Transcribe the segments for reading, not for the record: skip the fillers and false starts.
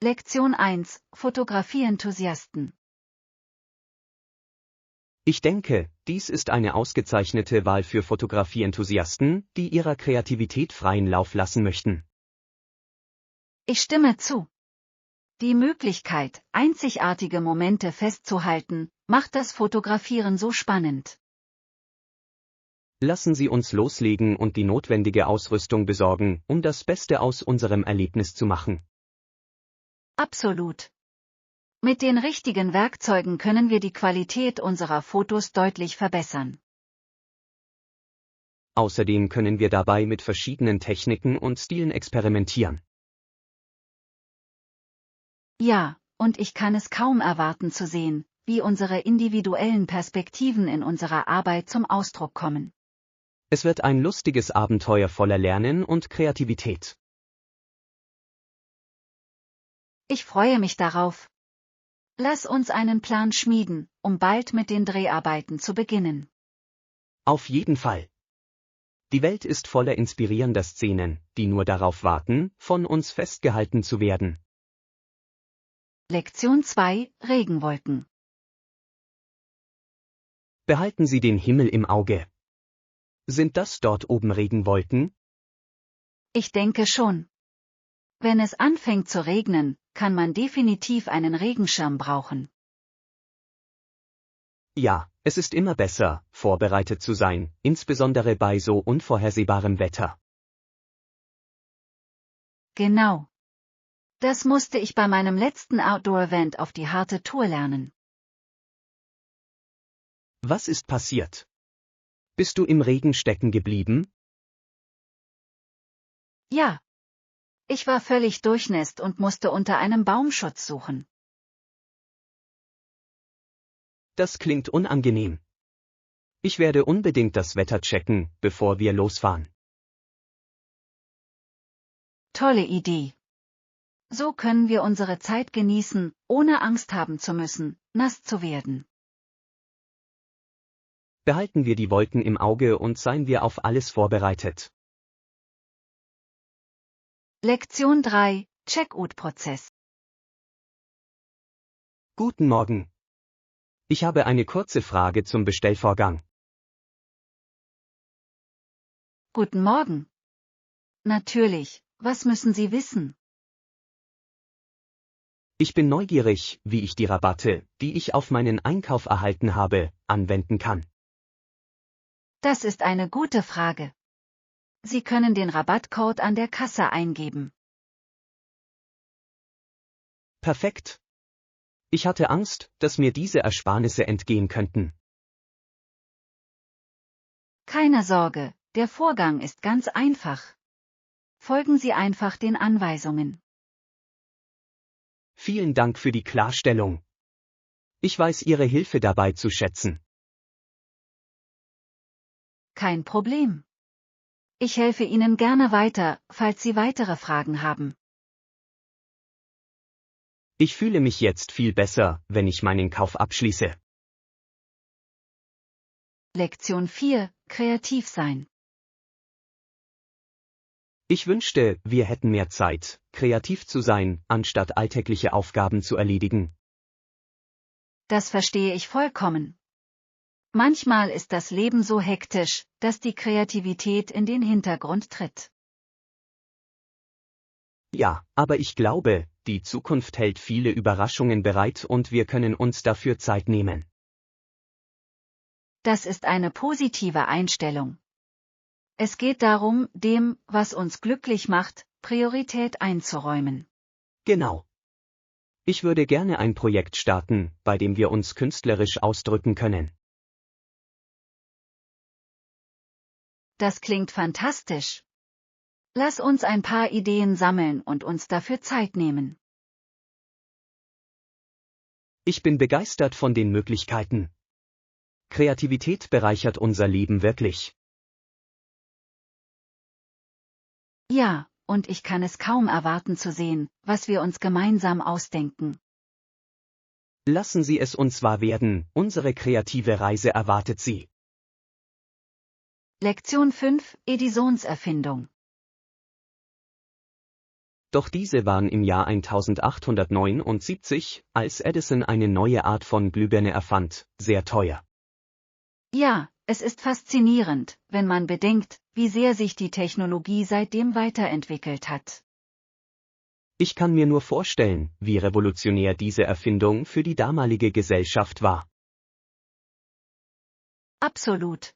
Lektion 1: Fotografie-Enthusiasten. Ich denke, dies ist eine ausgezeichnete Wahl für Fotografie-Enthusiasten, die ihrer Kreativität freien Lauf lassen möchten. Ich stimme zu. Die Möglichkeit, einzigartige Momente festzuhalten, macht das Fotografieren so spannend. Lassen Sie uns loslegen und die notwendige Ausrüstung besorgen, um das Beste aus unserem Erlebnis zu machen. Absolut. Mit den richtigen Werkzeugen können wir die Qualität unserer Fotos deutlich verbessern. Außerdem können wir dabei mit verschiedenen Techniken und Stilen experimentieren. Ja, und ich kann es kaum erwarten zu sehen, wie unsere individuellen Perspektiven in unserer Arbeit zum Ausdruck kommen. Es wird ein lustiges Abenteuer voller Lernen und Kreativität. Ich freue mich darauf. Lass uns einen Plan schmieden, um bald mit den Dreharbeiten zu beginnen. Auf jeden Fall. Die Welt ist voller inspirierender Szenen, die nur darauf warten, von uns festgehalten zu werden. Lektion 2: Regenwolken. Behalten Sie den Himmel im Auge. Sind das dort oben Regenwolken? Ich denke schon. Wenn es anfängt zu regnen, kann man definitiv einen Regenschirm brauchen. Ja, es ist immer besser, vorbereitet zu sein, insbesondere bei so unvorhersehbarem Wetter. Genau. Das musste ich bei meinem letzten Outdoor-Event auf die harte Tour lernen. Was ist passiert? Bist du im Regen stecken geblieben? Ja. Ich war völlig durchnässt und musste unter einem Baumschutz suchen. Das klingt unangenehm. Ich werde unbedingt das Wetter checken, bevor wir losfahren. Tolle Idee. So können wir unsere Zeit genießen, ohne Angst haben zu müssen, nass zu werden. Behalten wir die Wolken im Auge und seien wir auf alles vorbereitet. Lektion 3: Checkout-Prozess. Guten Morgen. Ich habe eine kurze Frage zum Bestellvorgang. Guten Morgen. Natürlich, was müssen Sie wissen? Ich bin neugierig, wie ich die Rabatte, die ich auf meinen Einkauf erhalten habe, anwenden kann. Das ist eine gute Frage. Sie können den Rabattcode an der Kasse eingeben. Perfekt. Ich hatte Angst, dass mir diese Ersparnisse entgehen könnten. Keine Sorge, der Vorgang ist ganz einfach. Folgen Sie einfach den Anweisungen. Vielen Dank für die Klarstellung. Ich weiß Ihre Hilfe dabei zu schätzen. Kein Problem. Ich helfe Ihnen gerne weiter, falls Sie weitere Fragen haben. Ich fühle mich jetzt viel besser, wenn ich meinen Kauf abschließe. Lektion 4: Kreativ sein. Ich wünschte, wir hätten mehr Zeit, kreativ zu sein, anstatt alltägliche Aufgaben zu erledigen. Das verstehe ich vollkommen. Manchmal ist das Leben so hektisch, dass die Kreativität in den Hintergrund tritt. Ja, aber ich glaube, die Zukunft hält viele Überraschungen bereit und wir können uns dafür Zeit nehmen. Das ist eine positive Einstellung. Es geht darum, dem, was uns glücklich macht, Priorität einzuräumen. Genau. Ich würde gerne ein Projekt starten, bei dem wir uns künstlerisch ausdrücken können. Das klingt fantastisch. Lass uns ein paar Ideen sammeln und uns dafür Zeit nehmen. Ich bin begeistert von den Möglichkeiten. Kreativität bereichert unser Leben wirklich. Ja, und ich kann es kaum erwarten zu sehen, was wir uns gemeinsam ausdenken. Lassen Sie es uns wahr werden, unsere kreative Reise erwartet Sie. Lektion 5: Edisons Erfindung. Doch diese waren im Jahr 1879, als Edison eine neue Art von Glühbirne erfand, sehr teuer. Ja, es ist faszinierend, wenn man bedenkt, wie sehr sich die Technologie seitdem weiterentwickelt hat. Ich kann mir nur vorstellen, wie revolutionär diese Erfindung für die damalige Gesellschaft war. Absolut.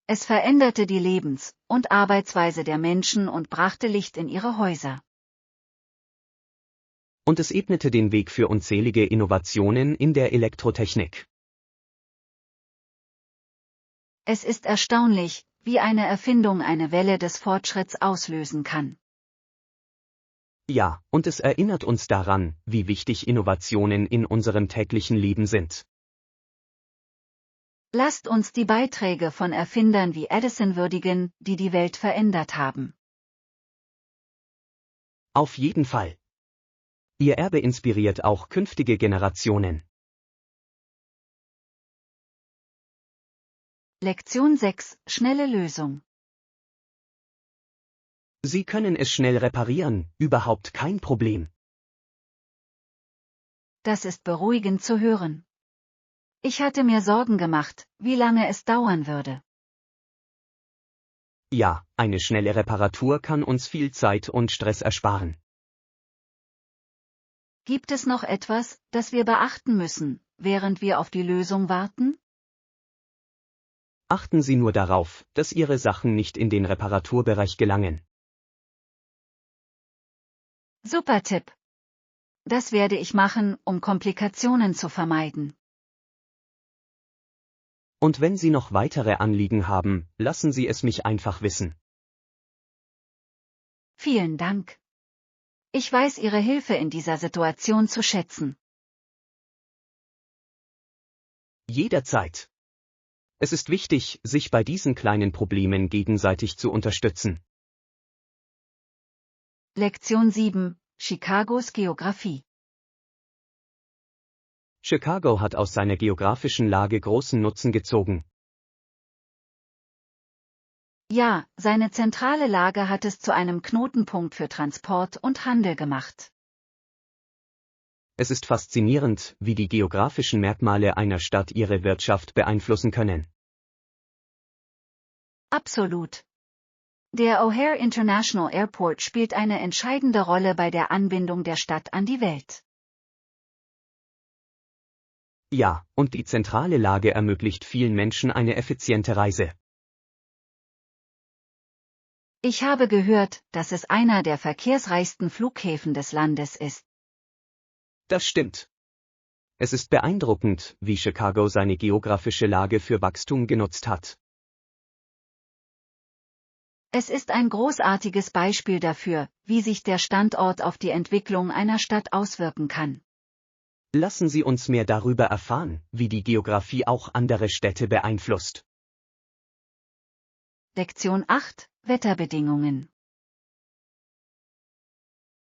Es veränderte die Lebens- und Arbeitsweise der Menschen und brachte Licht in ihre Häuser. Und es ebnete den Weg für unzählige Innovationen in der Elektrotechnik. Es ist erstaunlich, wie eine Erfindung eine Welle des Fortschritts auslösen kann. Ja, und es erinnert uns daran, wie wichtig Innovationen in unserem täglichen Leben sind. Lasst uns die Beiträge von Erfindern wie Edison würdigen, die die Welt verändert haben. Auf jeden Fall. Ihr Erbe inspiriert auch künftige Generationen. Lektion 6: Schnelle Lösung. Sie können es schnell reparieren, überhaupt kein Problem. Das ist beruhigend zu hören. Ich hatte mir Sorgen gemacht, wie lange es dauern würde. Ja, eine schnelle Reparatur kann uns viel Zeit und Stress ersparen. Gibt es noch etwas, das wir beachten müssen, während wir auf die Lösung warten? Achten Sie nur darauf, dass Ihre Sachen nicht in den Reparaturbereich gelangen. Super Tipp. Das werde ich machen, um Komplikationen zu vermeiden. Und wenn Sie noch weitere Anliegen haben, lassen Sie es mich einfach wissen. Vielen Dank. Ich weiß Ihre Hilfe in dieser Situation zu schätzen. Jederzeit. Es ist wichtig, sich bei diesen kleinen Problemen gegenseitig zu unterstützen. Lektion 7: Chicagos Geographie. Chicago hat aus seiner geografischen Lage großen Nutzen gezogen. Ja, seine zentrale Lage hat es zu einem Knotenpunkt für Transport und Handel gemacht. Es ist faszinierend, wie die geografischen Merkmale einer Stadt ihre Wirtschaft beeinflussen können. Absolut. Der O'Hare International Airport spielt eine entscheidende Rolle bei der Anbindung der Stadt an die Welt. Ja, und die zentrale Lage ermöglicht vielen Menschen eine effiziente Reise. Ich habe gehört, dass es einer der verkehrsreichsten Flughäfen des Landes ist. Das stimmt. Es ist beeindruckend, wie Chicago seine geografische Lage für Wachstum genutzt hat. Es ist ein großartiges Beispiel dafür, wie sich der Standort auf die Entwicklung einer Stadt auswirken kann. Lassen Sie uns mehr darüber erfahren, wie die Geografie auch andere Städte beeinflusst. Lektion 8: Wetterbedingungen.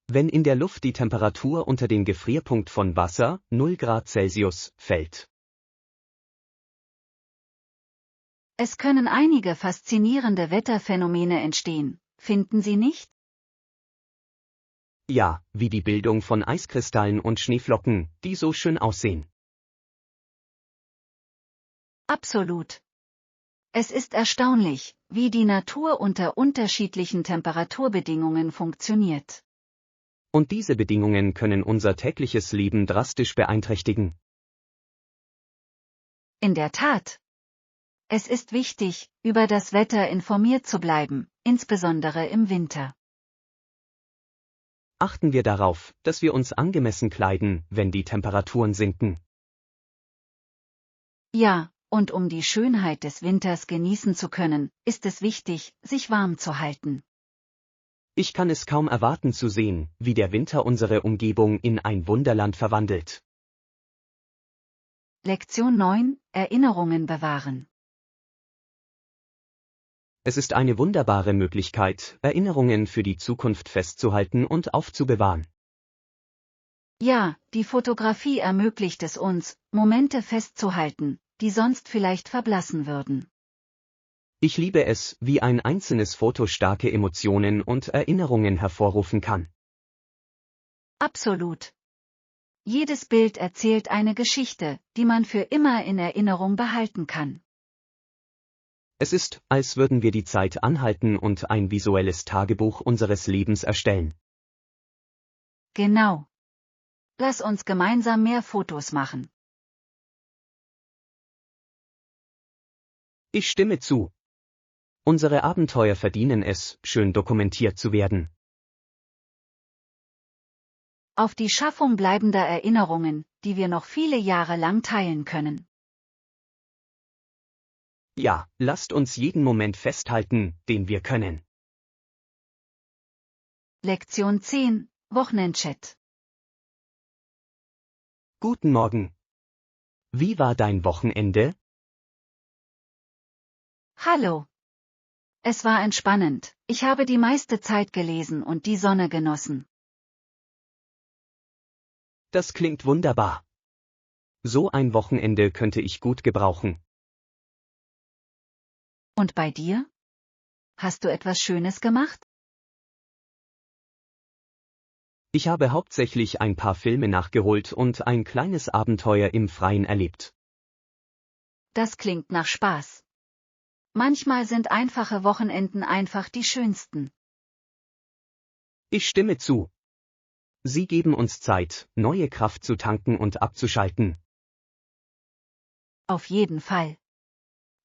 Wenn in der Luft die Temperatur unter den Gefrierpunkt von Wasser, 0 Grad Celsius, fällt. Es können einige faszinierende Wetterphänomene entstehen, finden Sie nicht? Ja, wie die Bildung von Eiskristallen und Schneeflocken, die so schön aussehen. Absolut. Es ist erstaunlich, wie die Natur unter unterschiedlichen Temperaturbedingungen funktioniert. Und diese Bedingungen können unser tägliches Leben drastisch beeinträchtigen. In der Tat. Es ist wichtig, über das Wetter informiert zu bleiben, insbesondere im Winter. Achten wir darauf, dass wir uns angemessen kleiden, wenn die Temperaturen sinken. Ja, und um die Schönheit des Winters genießen zu können, ist es wichtig, sich warm zu halten. Ich kann es kaum erwarten zu sehen, wie der Winter unsere Umgebung in ein Wunderland verwandelt. Lektion 9: Erinnerungen bewahren. Es ist eine wunderbare Möglichkeit, Erinnerungen für die Zukunft festzuhalten und aufzubewahren. Ja, die Fotografie ermöglicht es uns, Momente festzuhalten, die sonst vielleicht verblassen würden. Ich liebe es, wie ein einzelnes Foto starke Emotionen und Erinnerungen hervorrufen kann. Absolut. Jedes Bild erzählt eine Geschichte, die man für immer in Erinnerung behalten kann. Es ist, als würden wir die Zeit anhalten und ein visuelles Tagebuch unseres Lebens erstellen. Genau. Lass uns gemeinsam mehr Fotos machen. Ich stimme zu. Unsere Abenteuer verdienen es, schön dokumentiert zu werden. Auf die Schaffung bleibender Erinnerungen, die wir noch viele Jahre lang teilen können. Ja, lasst uns jeden Moment festhalten, den wir können. Lektion 10, Wochenendchat. Guten Morgen. Wie war dein Wochenende? Hallo. Es war entspannend, ich habe die meiste Zeit gelesen und die Sonne genossen. Das klingt wunderbar. So ein Wochenende könnte ich gut gebrauchen. Und bei dir? Hast du etwas Schönes gemacht? Ich habe hauptsächlich ein paar Filme nachgeholt und ein kleines Abenteuer im Freien erlebt. Das klingt nach Spaß. Manchmal sind einfache Wochenenden einfach die schönsten. Ich stimme zu. Sie geben uns Zeit, neue Kraft zu tanken und abzuschalten. Auf jeden Fall.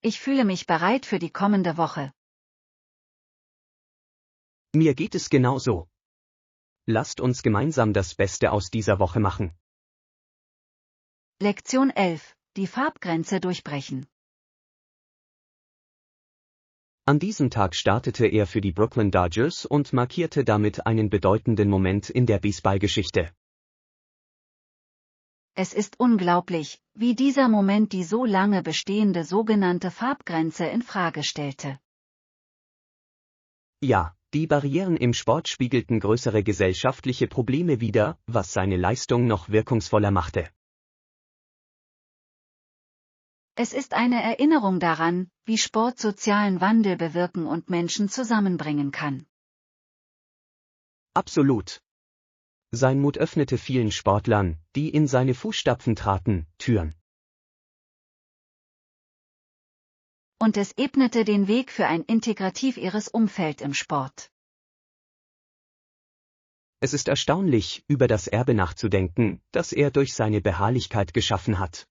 Ich fühle mich bereit für die kommende Woche. Mir geht es genauso. Lasst uns gemeinsam das Beste aus dieser Woche machen. Lektion 11, die Farbgrenze durchbrechen. An diesem Tag startete er für die Brooklyn Dodgers und markierte damit einen bedeutenden Moment in der Baseballgeschichte. Es ist unglaublich, wie dieser Moment die so lange bestehende sogenannte Farbgrenze in Frage stellte. Ja, die Barrieren im Sport spiegelten größere gesellschaftliche Probleme wider, was seine Leistung noch wirkungsvoller machte. Es ist eine Erinnerung daran, wie Sport sozialen Wandel bewirken und Menschen zusammenbringen kann. Absolut. Sein Mut öffnete vielen Sportlern, die in seine Fußstapfen traten, Türen. Und es ebnete den Weg für ein integrativeres Umfeld im Sport. Es ist erstaunlich, über das Erbe nachzudenken, das er durch seine Beharrlichkeit geschaffen hat.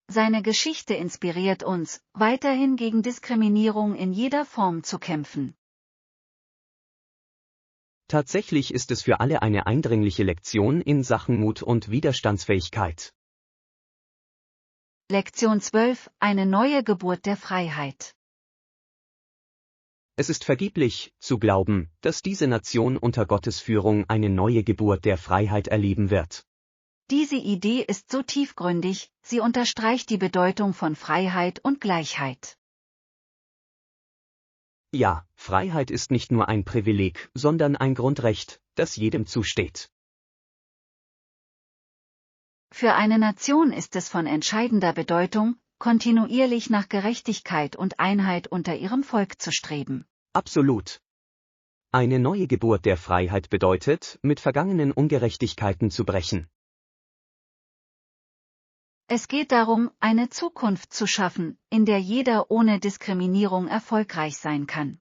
Seine Geschichte inspiriert uns, weiterhin gegen Diskriminierung in jeder Form zu kämpfen. Tatsächlich ist es für alle eine eindringliche Lektion in Sachen Mut und Widerstandsfähigkeit. Lektion 12, eine neue Geburt der Freiheit. Es ist vergeblich, zu glauben, dass diese Nation unter Gottes Führung eine neue Geburt der Freiheit erleben wird. Diese Idee ist so tiefgründig, sie unterstreicht die Bedeutung von Freiheit und Gleichheit. Ja, Freiheit ist nicht nur ein Privileg, sondern ein Grundrecht, das jedem zusteht. Für eine Nation ist es von entscheidender Bedeutung, kontinuierlich nach Gerechtigkeit und Einheit unter ihrem Volk zu streben. Absolut. Eine neue Geburt der Freiheit bedeutet, mit vergangenen Ungerechtigkeiten zu brechen. Es geht darum, eine Zukunft zu schaffen, in der jeder ohne Diskriminierung erfolgreich sein kann.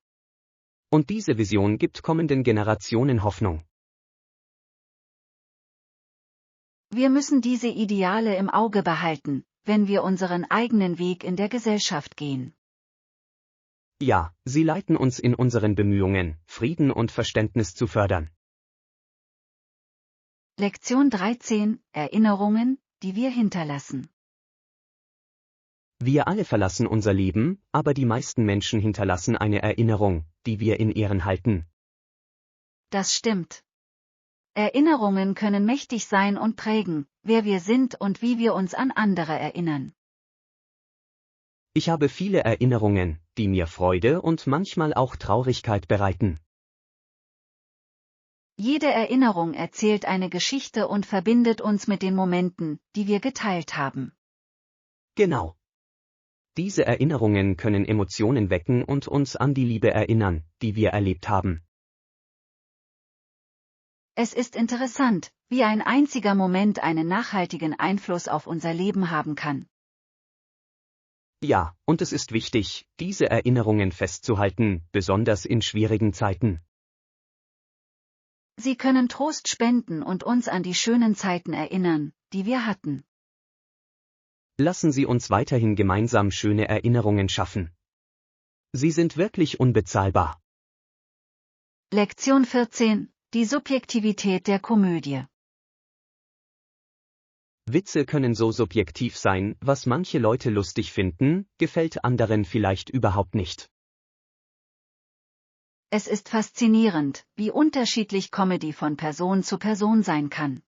Und diese Vision gibt kommenden Generationen Hoffnung. Wir müssen diese Ideale im Auge behalten, wenn wir unseren eigenen Weg in der Gesellschaft gehen. Ja, sie leiten uns in unseren Bemühungen, Frieden und Verständnis zu fördern. Lektion 13, Erinnerungen, die wir hinterlassen. Wir alle verlassen unser Leben, aber die meisten Menschen hinterlassen eine Erinnerung, die wir in Ehren halten. Das stimmt. Erinnerungen können mächtig sein und prägen, wer wir sind und wie wir uns an andere erinnern. Ich habe viele Erinnerungen, die mir Freude und manchmal auch Traurigkeit bereiten. Jede Erinnerung erzählt eine Geschichte und verbindet uns mit den Momenten, die wir geteilt haben. Genau. Diese Erinnerungen können Emotionen wecken und uns an die Liebe erinnern, die wir erlebt haben. Es ist interessant, wie ein einziger Moment einen nachhaltigen Einfluss auf unser Leben haben kann. Ja, und es ist wichtig, diese Erinnerungen festzuhalten, besonders in schwierigen Zeiten. Sie können Trost spenden und uns an die schönen Zeiten erinnern, die wir hatten. Lassen Sie uns weiterhin gemeinsam schöne Erinnerungen schaffen. Sie sind wirklich unbezahlbar. Lektion 14: Die Subjektivität der Komödie. Witze können so subjektiv sein, was manche Leute lustig finden, gefällt anderen vielleicht überhaupt nicht. Es ist faszinierend, wie unterschiedlich Comedy von Person zu Person sein kann.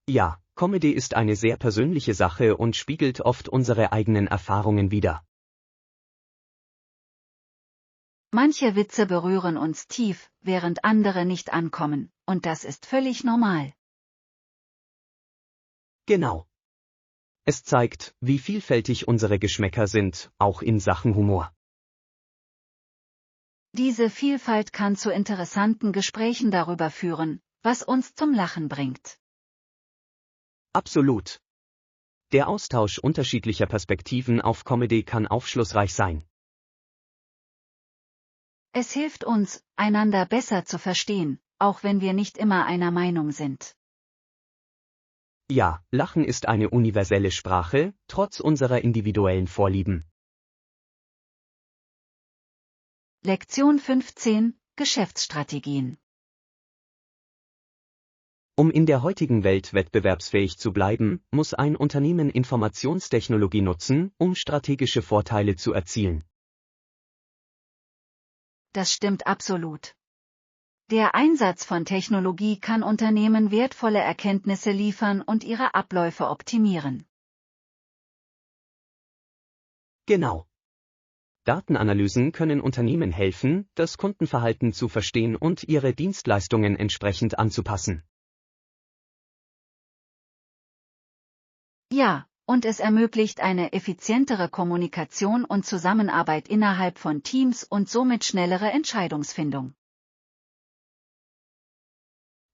Ja, Comedy ist eine sehr persönliche Sache und spiegelt oft unsere eigenen Erfahrungen wider. Manche Witze berühren uns tief, während andere nicht ankommen, und das ist völlig normal. Genau. Es zeigt, wie vielfältig unsere Geschmäcker sind, auch in Sachen Humor. Diese Vielfalt kann zu interessanten Gesprächen darüber führen, was uns zum Lachen bringt. Absolut. Der Austausch unterschiedlicher Perspektiven auf Comedy kann aufschlussreich sein. Es hilft uns, einander besser zu verstehen, auch wenn wir nicht immer einer Meinung sind. Ja, Lachen ist eine universelle Sprache, trotz unserer individuellen Vorlieben. Lektion 15: Geschäftsstrategien. Um in der heutigen Welt wettbewerbsfähig zu bleiben, muss ein Unternehmen Informationstechnologie nutzen, um strategische Vorteile zu erzielen. Das stimmt absolut. Der Einsatz von Technologie kann Unternehmen wertvolle Erkenntnisse liefern und ihre Abläufe optimieren. Genau. Datenanalysen können Unternehmen helfen, das Kundenverhalten zu verstehen und ihre Dienstleistungen entsprechend anzupassen. Ja, und es ermöglicht eine effizientere Kommunikation und Zusammenarbeit innerhalb von Teams und somit schnellere Entscheidungsfindung.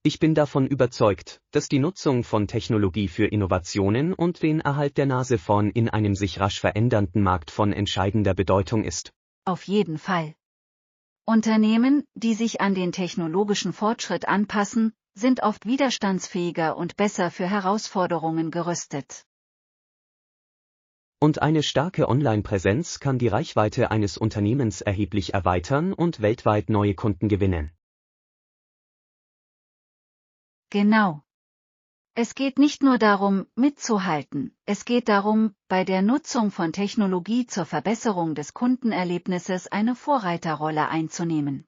Ich bin davon überzeugt, dass die Nutzung von Technologie für Innovationen und den Erhalt der Nase vorn in einem sich rasch verändernden Markt von entscheidender Bedeutung ist. Auf jeden Fall. Unternehmen, die sich an den technologischen Fortschritt anpassen, sind oft widerstandsfähiger und besser für Herausforderungen gerüstet. Und eine starke Online-Präsenz kann die Reichweite eines Unternehmens erheblich erweitern und weltweit neue Kunden gewinnen. Genau. Es geht nicht nur darum, mitzuhalten, es geht darum, bei der Nutzung von Technologie zur Verbesserung des Kundenerlebnisses eine Vorreiterrolle einzunehmen.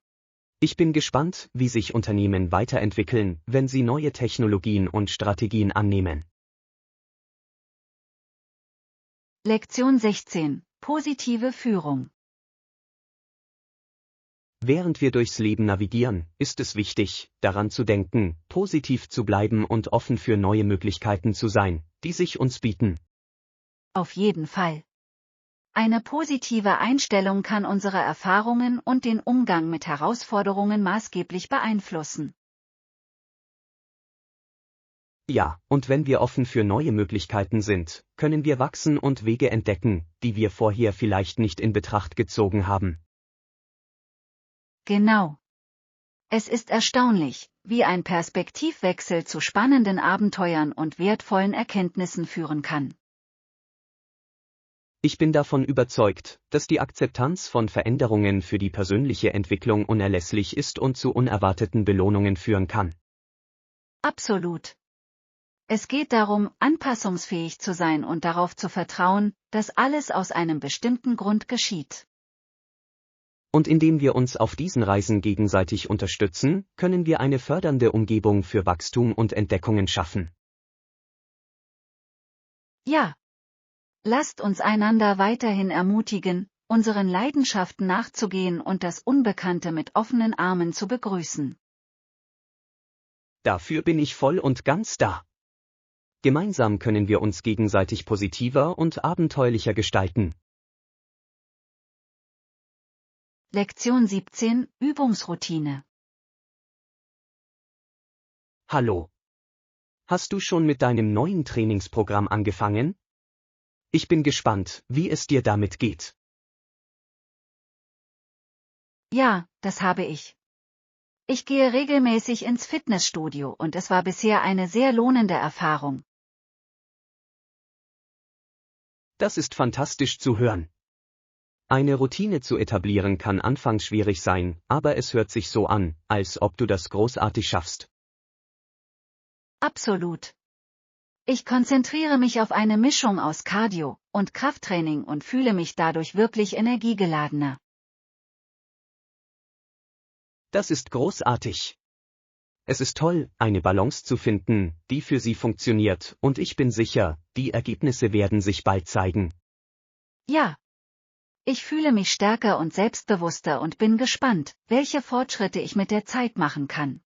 Ich bin gespannt, wie sich Unternehmen weiterentwickeln, wenn sie neue Technologien und Strategien annehmen. Lektion 16: Positive Führung. Während wir durchs Leben navigieren, ist es wichtig, daran zu denken, positiv zu bleiben und offen für neue Möglichkeiten zu sein, die sich uns bieten. Auf jeden Fall. Eine positive Einstellung kann unsere Erfahrungen und den Umgang mit Herausforderungen maßgeblich beeinflussen. Ja, und wenn wir offen für neue Möglichkeiten sind, können wir wachsen und Wege entdecken, die wir vorher vielleicht nicht in Betracht gezogen haben. Genau. Es ist erstaunlich, wie ein Perspektivwechsel zu spannenden Abenteuern und wertvollen Erkenntnissen führen kann. Ich bin davon überzeugt, dass die Akzeptanz von Veränderungen für die persönliche Entwicklung unerlässlich ist und zu unerwarteten Belohnungen führen kann. Absolut. Es geht darum, anpassungsfähig zu sein und darauf zu vertrauen, dass alles aus einem bestimmten Grund geschieht. Und indem wir uns auf diesen Reisen gegenseitig unterstützen, können wir eine fördernde Umgebung für Wachstum und Entdeckungen schaffen. Ja. Lasst uns einander weiterhin ermutigen, unseren Leidenschaften nachzugehen und das Unbekannte mit offenen Armen zu begrüßen. Dafür bin ich voll und ganz da. Gemeinsam können wir uns gegenseitig positiver und abenteuerlicher gestalten. Lektion 17: Übungsroutine. Hallo. Hast du schon mit deinem neuen Trainingsprogramm angefangen? Ich bin gespannt, wie es dir damit geht. Ja, das habe ich. Ich gehe regelmäßig ins Fitnessstudio und es war bisher eine sehr lohnende Erfahrung. Das ist fantastisch zu hören. Eine Routine zu etablieren kann anfangs schwierig sein, aber es hört sich so an, als ob du das großartig schaffst. Absolut. Ich konzentriere mich auf eine Mischung aus Cardio und Krafttraining und fühle mich dadurch wirklich energiegeladener. Das ist großartig. Es ist toll, eine Balance zu finden, die für Sie funktioniert, und ich bin sicher, die Ergebnisse werden sich bald zeigen. Ja. Ich fühle mich stärker und selbstbewusster und bin gespannt, welche Fortschritte ich mit der Zeit machen kann.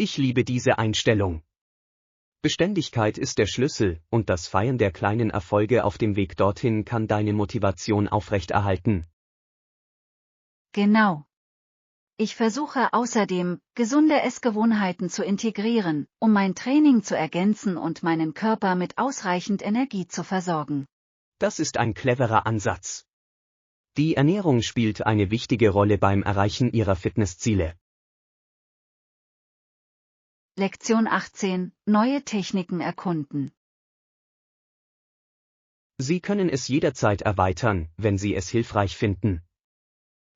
Ich liebe diese Einstellung. Beständigkeit ist der Schlüssel, und das Feiern der kleinen Erfolge auf dem Weg dorthin kann deine Motivation aufrechterhalten. Genau. Ich versuche außerdem, gesunde Essgewohnheiten zu integrieren, um mein Training zu ergänzen und meinen Körper mit ausreichend Energie zu versorgen. Das ist ein cleverer Ansatz. Die Ernährung spielt eine wichtige Rolle beim Erreichen Ihrer Fitnessziele. Lektion 18: Neue Techniken erkunden. Sie können es jederzeit erweitern, wenn Sie es hilfreich finden.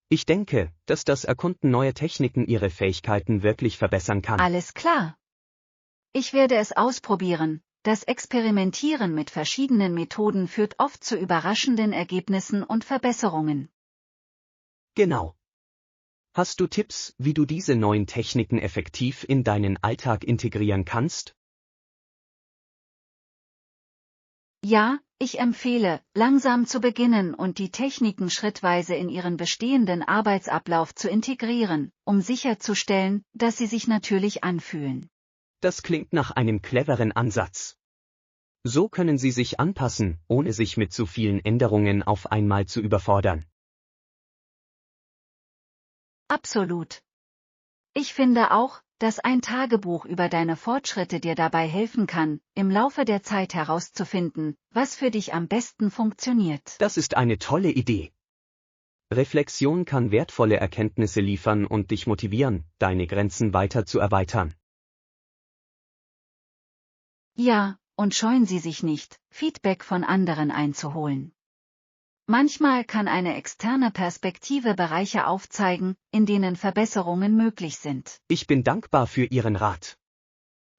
Ich denke, dass das Erkunden neuer Techniken Ihre Fähigkeiten wirklich verbessern kann. Alles klar. Ich werde es ausprobieren. Das Experimentieren mit verschiedenen Methoden führt oft zu überraschenden Ergebnissen und Verbesserungen. Genau. Hast du Tipps, wie du diese neuen Techniken effektiv in deinen Alltag integrieren kannst? Ja, ich empfehle, langsam zu beginnen und die Techniken schrittweise in Ihren bestehenden Arbeitsablauf zu integrieren, um sicherzustellen, dass sie sich natürlich anfühlen. Das klingt nach einem cleveren Ansatz. So können Sie sich anpassen, ohne sich mit zu vielen Änderungen auf einmal zu überfordern. Absolut. Ich finde auch, dass ein Tagebuch über deine Fortschritte dir dabei helfen kann, im Laufe der Zeit herauszufinden, was für dich am besten funktioniert. Das ist eine tolle Idee. Reflexion kann wertvolle Erkenntnisse liefern und dich motivieren, deine Grenzen weiter zu erweitern. Ja, und scheuen Sie sich nicht, Feedback von anderen einzuholen. Manchmal kann eine externe Perspektive Bereiche aufzeigen, in denen Verbesserungen möglich sind. Ich bin dankbar für Ihren Rat.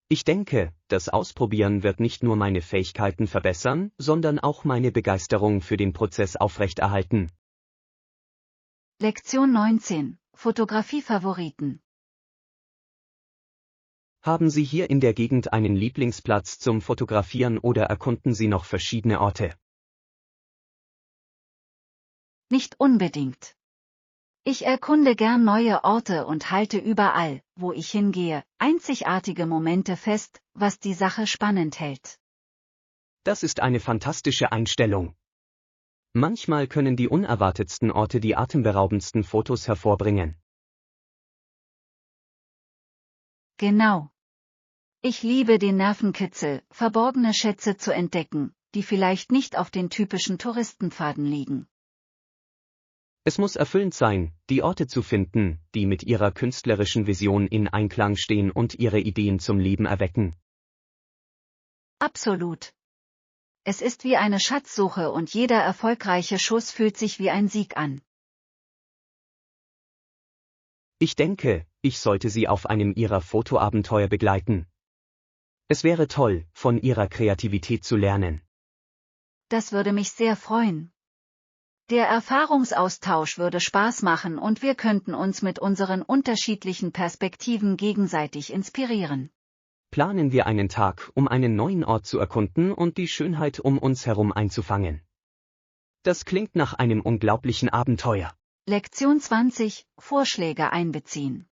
Ich denke, das Ausprobieren wird nicht nur meine Fähigkeiten verbessern, sondern auch meine Begeisterung für den Prozess aufrechterhalten. Lektion 19: Fotografie-Favoriten. Haben Sie hier in der Gegend einen Lieblingsplatz zum Fotografieren oder erkunden Sie noch verschiedene Orte? Nicht unbedingt. Ich erkunde gern neue Orte und halte überall, wo ich hingehe, einzigartige Momente fest, was die Sache spannend hält. Das ist eine fantastische Einstellung. Manchmal können die unerwartetsten Orte die atemberaubendsten Fotos hervorbringen. Genau. Ich liebe den Nervenkitzel, verborgene Schätze zu entdecken, die vielleicht nicht auf den typischen Touristenpfaden liegen. Es muss erfüllend sein, die Orte zu finden, die mit Ihrer künstlerischen Vision in Einklang stehen und Ihre Ideen zum Leben erwecken. Absolut. Es ist wie eine Schatzsuche und jeder erfolgreiche Schuss fühlt sich wie ein Sieg an. Ich denke, ich sollte Sie auf einem Ihrer Fotoabenteuer begleiten. Es wäre toll, von Ihrer Kreativität zu lernen. Das würde mich sehr freuen. Der Erfahrungsaustausch würde Spaß machen und wir könnten uns mit unseren unterschiedlichen Perspektiven gegenseitig inspirieren. Planen wir einen Tag, um einen neuen Ort zu erkunden und die Schönheit um uns herum einzufangen. Das klingt nach einem unglaublichen Abenteuer. Lektion 20: Vorschläge einbeziehen.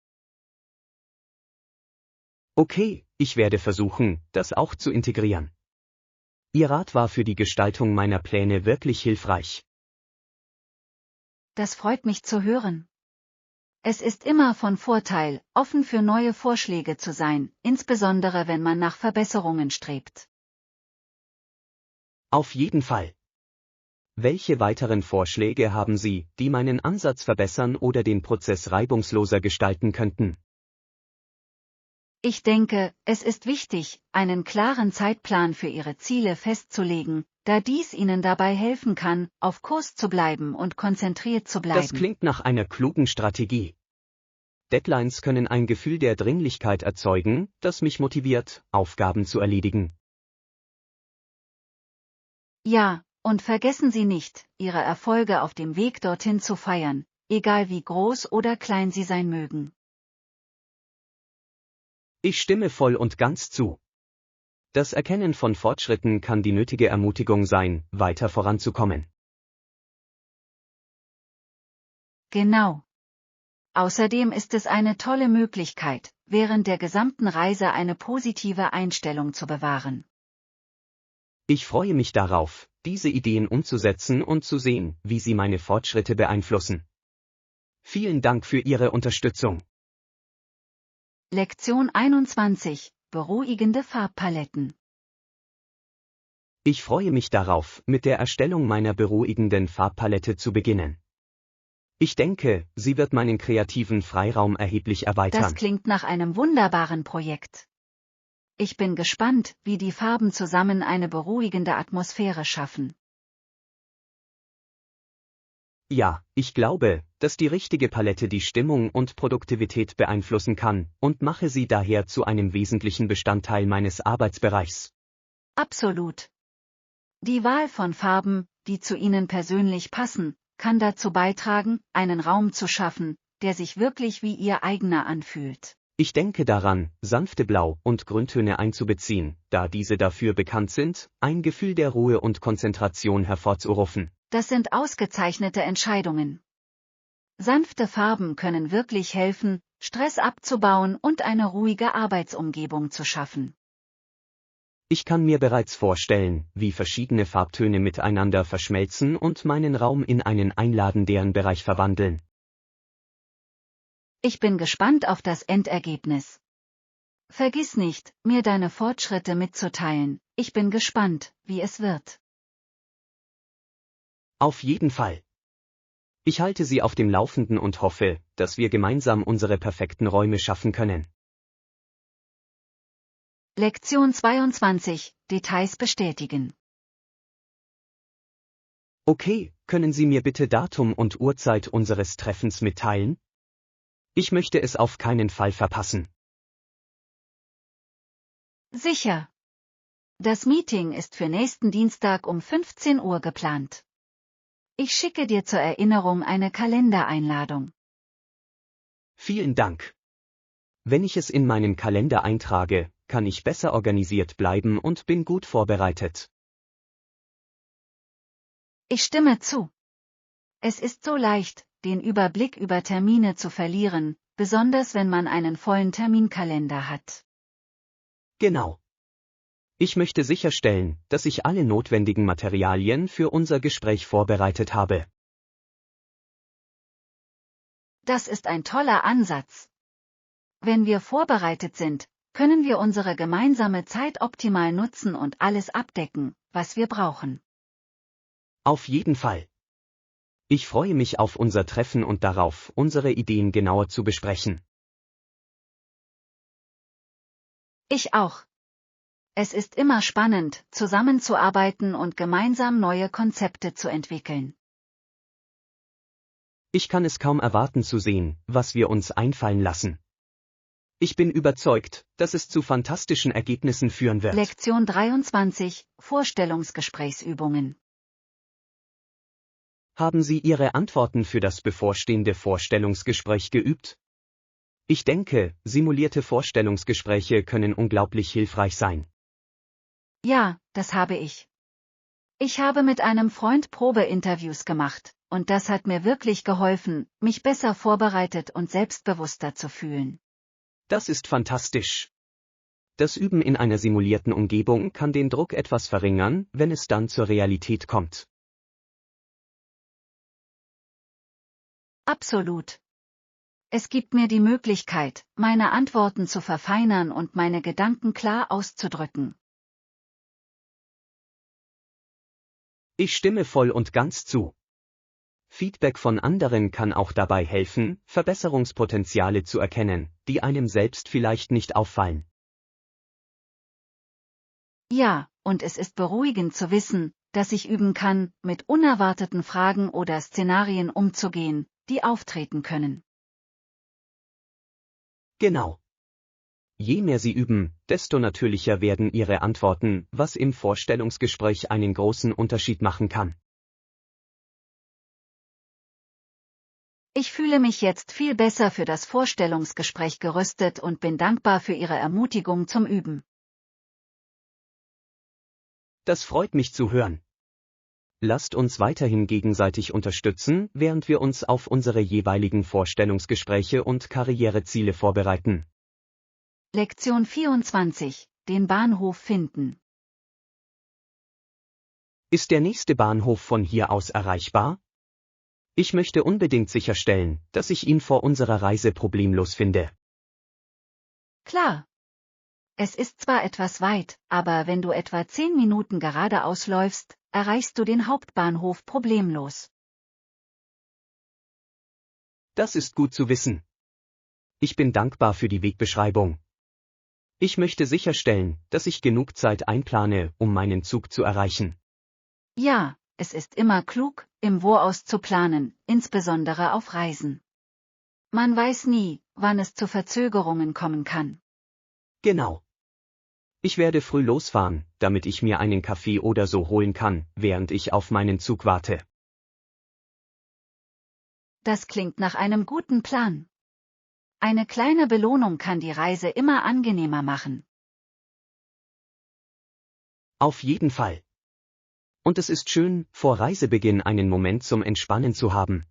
Okay, ich werde versuchen, das auch zu integrieren. Ihr Rat war für die Gestaltung meiner Pläne wirklich hilfreich. Das freut mich zu hören. Es ist immer von Vorteil, offen für neue Vorschläge zu sein, insbesondere wenn man nach Verbesserungen strebt. Auf jeden Fall. Welche weiteren Vorschläge haben Sie, die meinen Ansatz verbessern oder den Prozess reibungsloser gestalten könnten? Ich denke, es ist wichtig, einen klaren Zeitplan für Ihre Ziele festzulegen, da dies Ihnen dabei helfen kann, auf Kurs zu bleiben und konzentriert zu bleiben. Das klingt nach einer klugen Strategie. Deadlines können ein Gefühl der Dringlichkeit erzeugen, das mich motiviert, Aufgaben zu erledigen. Ja, und vergessen Sie nicht, Ihre Erfolge auf dem Weg dorthin zu feiern, egal wie groß oder klein sie sein mögen. Ich stimme voll und ganz zu. Das Erkennen von Fortschritten kann die nötige Ermutigung sein, weiter voranzukommen. Genau. Außerdem ist es eine tolle Möglichkeit, während der gesamten Reise eine positive Einstellung zu bewahren. Ich freue mich darauf, diese Ideen umzusetzen und zu sehen, wie sie meine Fortschritte beeinflussen. Vielen Dank für Ihre Unterstützung. Lektion 21: Beruhigende Farbpaletten. Ich freue mich darauf, mit der Erstellung meiner beruhigenden Farbpalette zu beginnen. Ich denke, sie wird meinen kreativen Freiraum erheblich erweitern. Das klingt nach einem wunderbaren Projekt. Ich bin gespannt, wie die Farben zusammen eine beruhigende Atmosphäre schaffen. Ja, ich glaube, dass die richtige Palette die Stimmung und Produktivität beeinflussen kann und mache sie daher zu einem wesentlichen Bestandteil meines Arbeitsbereichs. Absolut. Die Wahl von Farben, die zu Ihnen persönlich passen, kann dazu beitragen, einen Raum zu schaffen, der sich wirklich wie Ihr eigener anfühlt. Ich denke daran, sanfte Blau- und Grüntöne einzubeziehen, da diese dafür bekannt sind, ein Gefühl der Ruhe und Konzentration hervorzurufen. Das sind ausgezeichnete Entscheidungen. Sanfte Farben können wirklich helfen, Stress abzubauen und eine ruhige Arbeitsumgebung zu schaffen. Ich kann mir bereits vorstellen, wie verschiedene Farbtöne miteinander verschmelzen und meinen Raum in einen einladenderen Bereich verwandeln. Ich bin gespannt auf das Endergebnis. Vergiss nicht, mir deine Fortschritte mitzuteilen, ich bin gespannt, wie es wird. Auf jeden Fall. Ich halte Sie auf dem Laufenden und hoffe, dass wir gemeinsam unsere perfekten Räume schaffen können. Lektion 22: Details bestätigen. Okay, können Sie mir bitte Datum und Uhrzeit unseres Treffens mitteilen? Ich möchte es auf keinen Fall verpassen. Sicher. Das Meeting ist für nächsten Dienstag um 15 Uhr geplant. Ich schicke dir zur Erinnerung eine Kalendereinladung. Vielen Dank. Wenn ich es in meinen Kalender eintrage, kann ich besser organisiert bleiben und bin gut vorbereitet. Ich stimme zu. Es ist so leicht, den Überblick über Termine zu verlieren, besonders wenn man einen vollen Terminkalender hat. Genau. Ich möchte sicherstellen, dass ich alle notwendigen Materialien für unser Gespräch vorbereitet habe. Das ist ein toller Ansatz. Wenn wir vorbereitet sind, können wir unsere gemeinsame Zeit optimal nutzen und alles abdecken, was wir brauchen. Auf jeden Fall. Ich freue mich auf unser Treffen und darauf, unsere Ideen genauer zu besprechen. Ich auch. Es ist immer spannend, zusammenzuarbeiten und gemeinsam neue Konzepte zu entwickeln. Ich kann es kaum erwarten zu sehen, was wir uns einfallen lassen. Ich bin überzeugt, dass es zu fantastischen Ergebnissen führen wird. Lektion 23: Vorstellungsgesprächsübungen. Haben Sie Ihre Antworten für das bevorstehende Vorstellungsgespräch geübt? Ich denke, simulierte Vorstellungsgespräche können unglaublich hilfreich sein. Ja, das habe ich. Ich habe mit einem Freund Probeinterviews gemacht, und das hat mir wirklich geholfen, mich besser vorbereitet und selbstbewusster zu fühlen. Das ist fantastisch. Das Üben in einer simulierten Umgebung kann den Druck etwas verringern, wenn es dann zur Realität kommt. Absolut. Es gibt mir die Möglichkeit, meine Antworten zu verfeinern und meine Gedanken klar auszudrücken. Ich stimme voll und ganz zu. Feedback von anderen kann auch dabei helfen, Verbesserungspotenziale zu erkennen, die einem selbst vielleicht nicht auffallen. Ja, und es ist beruhigend zu wissen, dass ich üben kann, mit unerwarteten Fragen oder Szenarien umzugehen, die auftreten können. Genau. Je mehr Sie üben, desto natürlicher werden Ihre Antworten, was im Vorstellungsgespräch einen großen Unterschied machen kann. Ich fühle mich jetzt viel besser für das Vorstellungsgespräch gerüstet und bin dankbar für Ihre Ermutigung zum Üben. Das freut mich zu hören. Lasst uns weiterhin gegenseitig unterstützen, während wir uns auf unsere jeweiligen Vorstellungsgespräche und Karriereziele vorbereiten. Lektion 24: Den Bahnhof finden. Ist der nächste Bahnhof von hier aus erreichbar? Ich möchte unbedingt sicherstellen, dass ich ihn vor unserer Reise problemlos finde. Klar. Es ist zwar etwas weit, aber wenn du etwa 10 Minuten geradeaus läufst, erreichst du den Hauptbahnhof problemlos. Das ist gut zu wissen. Ich bin dankbar für die Wegbeschreibung. Ich möchte sicherstellen, dass ich genug Zeit einplane, um meinen Zug zu erreichen. Ja, es ist immer klug, im Voraus zu planen, insbesondere auf Reisen. Man weiß nie, wann es zu Verzögerungen kommen kann. Genau. Ich werde früh losfahren, damit ich mir einen Kaffee oder so holen kann, während ich auf meinen Zug warte. Das klingt nach einem guten Plan. Eine kleine Belohnung kann die Reise immer angenehmer machen. Auf jeden Fall. Und es ist schön, vor Reisebeginn einen Moment zum Entspannen zu haben.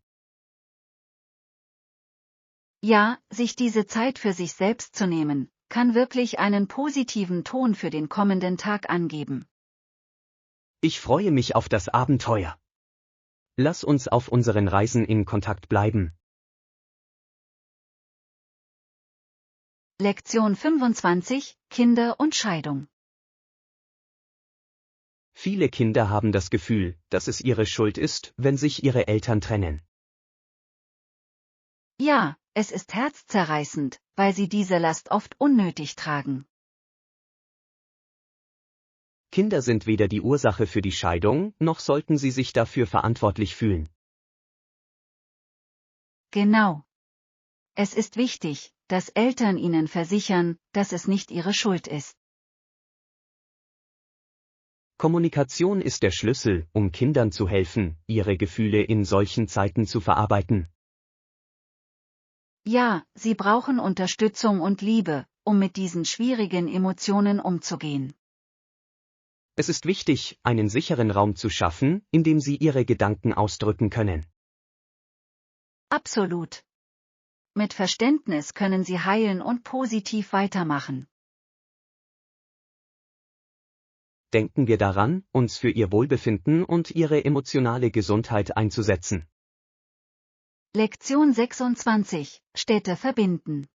Ja, sich diese Zeit für sich selbst zu nehmen, kann wirklich einen positiven Ton für den kommenden Tag angeben. Ich freue mich auf das Abenteuer. Lass uns auf unseren Reisen in Kontakt bleiben. Lektion 25: Kinder und Scheidung. Viele Kinder haben das Gefühl, dass es ihre Schuld ist, wenn sich ihre Eltern trennen. Ja, es ist herzzerreißend, weil sie diese Last oft unnötig tragen. Kinder sind weder die Ursache für die Scheidung, noch sollten sie sich dafür verantwortlich fühlen. Genau. Es ist wichtig, dass Eltern ihnen versichern, dass es nicht ihre Schuld ist. Kommunikation ist der Schlüssel, um Kindern zu helfen, ihre Gefühle in solchen Zeiten zu verarbeiten. Ja, sie brauchen Unterstützung und Liebe, um mit diesen schwierigen Emotionen umzugehen. Es ist wichtig, einen sicheren Raum zu schaffen, in dem sie ihre Gedanken ausdrücken können. Absolut. Mit Verständnis können sie heilen und positiv weitermachen. Denken wir daran, uns für ihr Wohlbefinden und ihre emotionale Gesundheit einzusetzen. Lektion 26: Städte verbinden.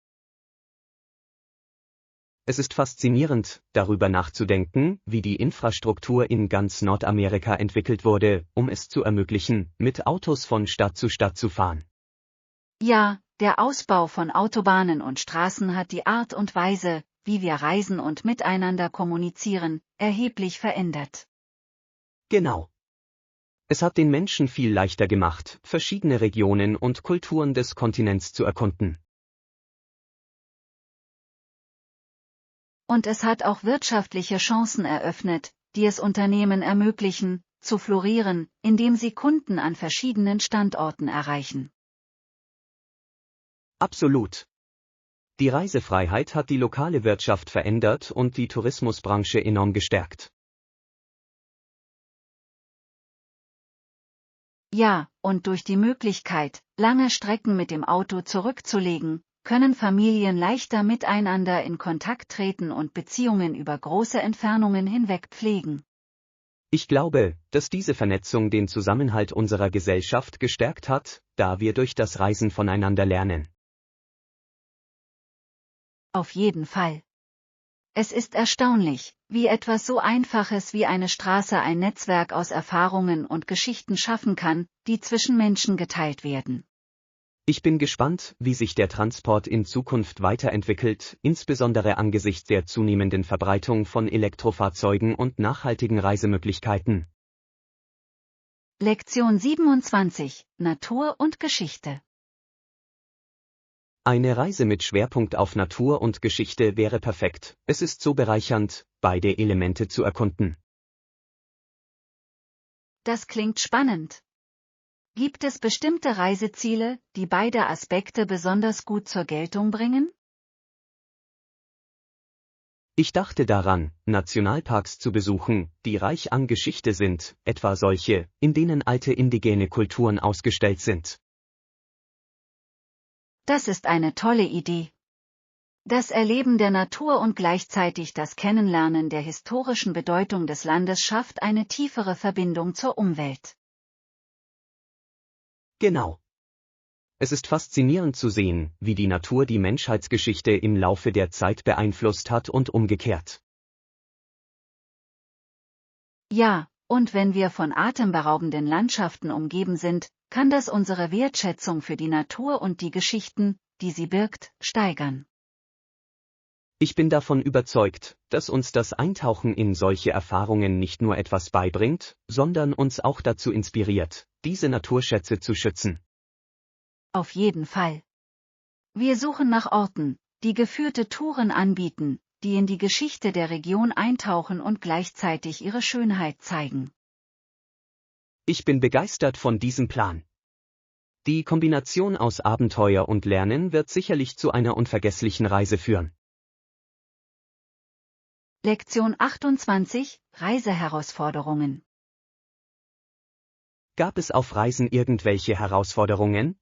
Es ist faszinierend, darüber nachzudenken, wie die Infrastruktur in ganz Nordamerika entwickelt wurde, um es zu ermöglichen, mit Autos von Stadt zu fahren. Ja, der Ausbau von Autobahnen und Straßen hat die Art und Weise, wie wir reisen und miteinander kommunizieren, erheblich verändert. Genau. Es hat den Menschen viel leichter gemacht, verschiedene Regionen und Kulturen des Kontinents zu erkunden. Und es hat auch wirtschaftliche Chancen eröffnet, die es Unternehmen ermöglichen, zu florieren, indem sie Kunden an verschiedenen Standorten erreichen. Absolut. Die Reisefreiheit hat die lokale Wirtschaft verändert und die Tourismusbranche enorm gestärkt. Ja, und durch die Möglichkeit, lange Strecken mit dem Auto zurückzulegen, können Familien leichter miteinander in Kontakt treten und Beziehungen über große Entfernungen hinweg pflegen. Ich glaube, dass diese Vernetzung den Zusammenhalt unserer Gesellschaft gestärkt hat, da wir durch das Reisen voneinander lernen. Auf jeden Fall. Es ist erstaunlich, wie etwas so Einfaches wie eine Straße ein Netzwerk aus Erfahrungen und Geschichten schaffen kann, die zwischen Menschen geteilt werden. Ich bin gespannt, wie sich der Transport in Zukunft weiterentwickelt, insbesondere angesichts der zunehmenden Verbreitung von Elektrofahrzeugen und nachhaltigen Reisemöglichkeiten. Lektion 27: Natur und Geschichte. Eine Reise mit Schwerpunkt auf Natur und Geschichte wäre perfekt. Es ist so bereichernd, beide Elemente zu erkunden. Das klingt spannend. Gibt es bestimmte Reiseziele, die beide Aspekte besonders gut zur Geltung bringen? Ich dachte daran, Nationalparks zu besuchen, die reich an Geschichte sind, etwa solche, in denen alte indigene Kulturen ausgestellt sind. Das ist eine tolle Idee. Das Erleben der Natur und gleichzeitig das Kennenlernen der historischen Bedeutung des Landes schafft eine tiefere Verbindung zur Umwelt. Genau. Es ist faszinierend zu sehen, wie die Natur die Menschheitsgeschichte im Laufe der Zeit beeinflusst hat und umgekehrt. Ja, und wenn wir von atemberaubenden Landschaften umgeben sind, kann das unsere Wertschätzung für die Natur und die Geschichten, die sie birgt, steigern. Ich bin davon überzeugt, dass uns das Eintauchen in solche Erfahrungen nicht nur etwas beibringt, sondern uns auch dazu inspiriert, diese Naturschätze zu schützen. Auf jeden Fall. Wir suchen nach Orten, die geführte Touren anbieten, die in die Geschichte der Region eintauchen und gleichzeitig ihre Schönheit zeigen. Ich bin begeistert von diesem Plan. Die Kombination aus Abenteuer und Lernen wird sicherlich zu einer unvergesslichen Reise führen. Lektion 28: Reiseherausforderungen. Gab es auf Reisen irgendwelche Herausforderungen?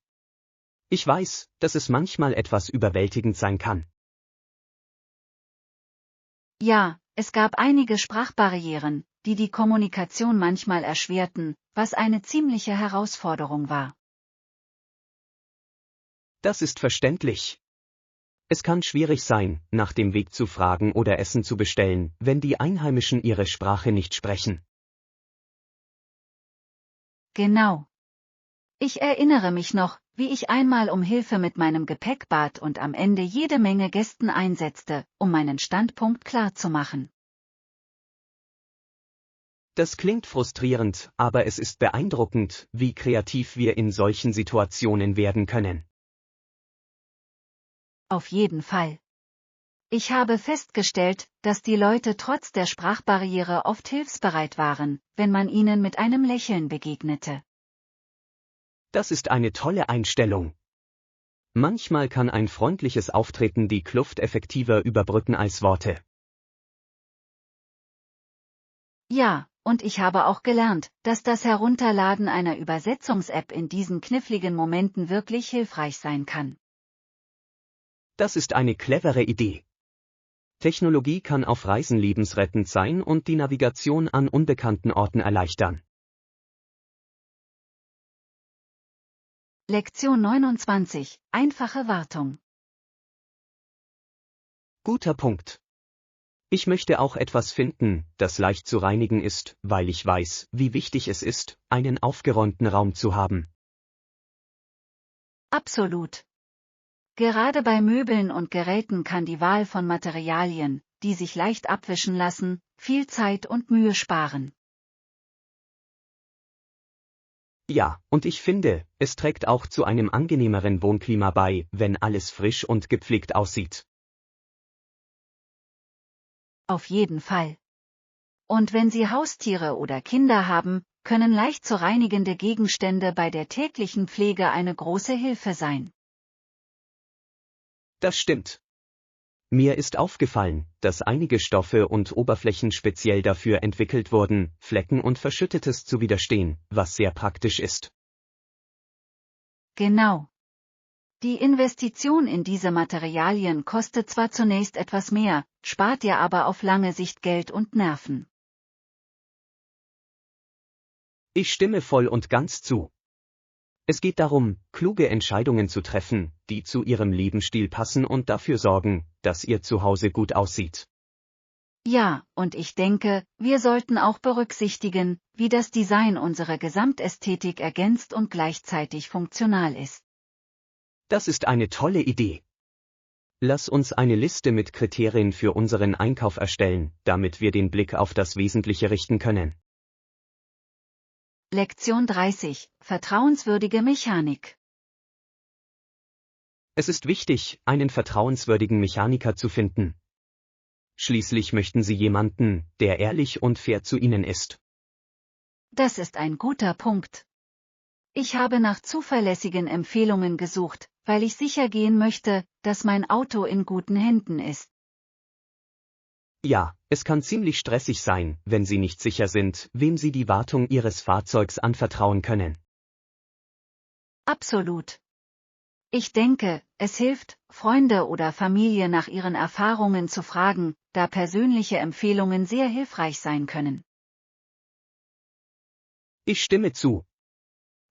Ich weiß, dass es manchmal etwas überwältigend sein kann. Ja, es gab einige Sprachbarrieren, die die Kommunikation manchmal erschwerten, was eine ziemliche Herausforderung war. Das ist verständlich. Es kann schwierig sein, nach dem Weg zu fragen oder Essen zu bestellen, wenn die Einheimischen ihre Sprache nicht sprechen. Genau. Ich erinnere mich noch, wie ich einmal um Hilfe mit meinem Gepäck bat und am Ende jede Menge Gesten einsetzte, um meinen Standpunkt klarzumachen. Das klingt frustrierend, aber es ist beeindruckend, wie kreativ wir in solchen Situationen werden können. Auf jeden Fall. Ich habe festgestellt, dass die Leute trotz der Sprachbarriere oft hilfsbereit waren, wenn man ihnen mit einem Lächeln begegnete. Das ist eine tolle Einstellung. Manchmal kann ein freundliches Auftreten die Kluft effektiver überbrücken als Worte. Ja, und ich habe auch gelernt, dass das Herunterladen einer Übersetzungs-App in diesen kniffligen Momenten wirklich hilfreich sein kann. Das ist eine clevere Idee. Technologie kann auf Reisen lebensrettend sein und die Navigation an unbekannten Orten erleichtern. Lektion 29: Einfache Wartung. Guter Punkt. Ich möchte auch etwas finden, das leicht zu reinigen ist, weil ich weiß, wie wichtig es ist, einen aufgeräumten Raum zu haben. Absolut. Gerade bei Möbeln und Geräten kann die Wahl von Materialien, die sich leicht abwischen lassen, viel Zeit und Mühe sparen. Ja, und ich finde, es trägt auch zu einem angenehmeren Wohnklima bei, wenn alles frisch und gepflegt aussieht. Auf jeden Fall. Und wenn Sie Haustiere oder Kinder haben, können leicht zu reinigende Gegenstände bei der täglichen Pflege eine große Hilfe sein. Das stimmt. Mir ist aufgefallen, dass einige Stoffe und Oberflächen speziell dafür entwickelt wurden, Flecken und Verschüttetes zu widerstehen, was sehr praktisch ist. Genau. Die Investition in diese Materialien kostet zwar zunächst etwas mehr, spart dir aber auf lange Sicht Geld und Nerven. Ich stimme voll und ganz zu. Es geht darum, kluge Entscheidungen zu treffen, die zu Ihrem Lebensstil passen und dafür sorgen, dass Ihr Zuhause gut aussieht. Ja, und ich denke, wir sollten auch berücksichtigen, wie das Design unsere Gesamtästhetik ergänzt und gleichzeitig funktional ist. Das ist eine tolle Idee. Lass uns eine Liste mit Kriterien für unseren Einkauf erstellen, damit wir den Blick auf das Wesentliche richten können. Lektion 30: Vertrauenswürdige Mechanik. Es ist wichtig, einen vertrauenswürdigen Mechaniker zu finden. Schließlich möchten Sie jemanden, der ehrlich und fair zu Ihnen ist. Das ist ein guter Punkt. Ich habe nach zuverlässigen Empfehlungen gesucht, weil ich sicher gehen möchte, dass mein Auto in guten Händen ist. Ja, es kann ziemlich stressig sein, wenn Sie nicht sicher sind, wem Sie die Wartung Ihres Fahrzeugs anvertrauen können. Absolut. Ich denke, es hilft, Freunde oder Familie nach ihren Erfahrungen zu fragen, da persönliche Empfehlungen sehr hilfreich sein können. Ich stimme zu.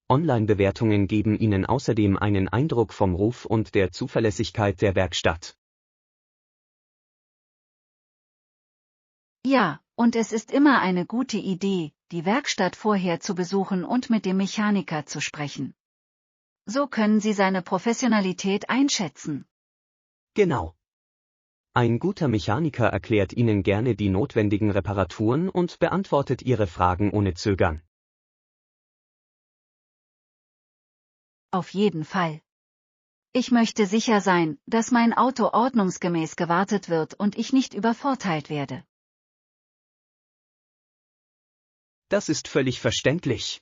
Online-Bewertungen geben Ihnen außerdem einen Eindruck vom Ruf und der Zuverlässigkeit der Werkstatt. Ja, und es ist immer eine gute Idee, die Werkstatt vorher zu besuchen und mit dem Mechaniker zu sprechen. So können Sie seine Professionalität einschätzen. Genau. Ein guter Mechaniker erklärt Ihnen gerne die notwendigen Reparaturen und beantwortet Ihre Fragen ohne Zögern. Auf jeden Fall. Ich möchte sicher sein, dass mein Auto ordnungsgemäß gewartet wird und ich nicht übervorteilt werde. Das ist völlig verständlich.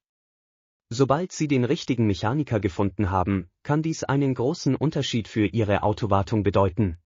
Sobald Sie den richtigen Mechaniker gefunden haben, kann dies einen großen Unterschied für Ihre Autowartung bedeuten.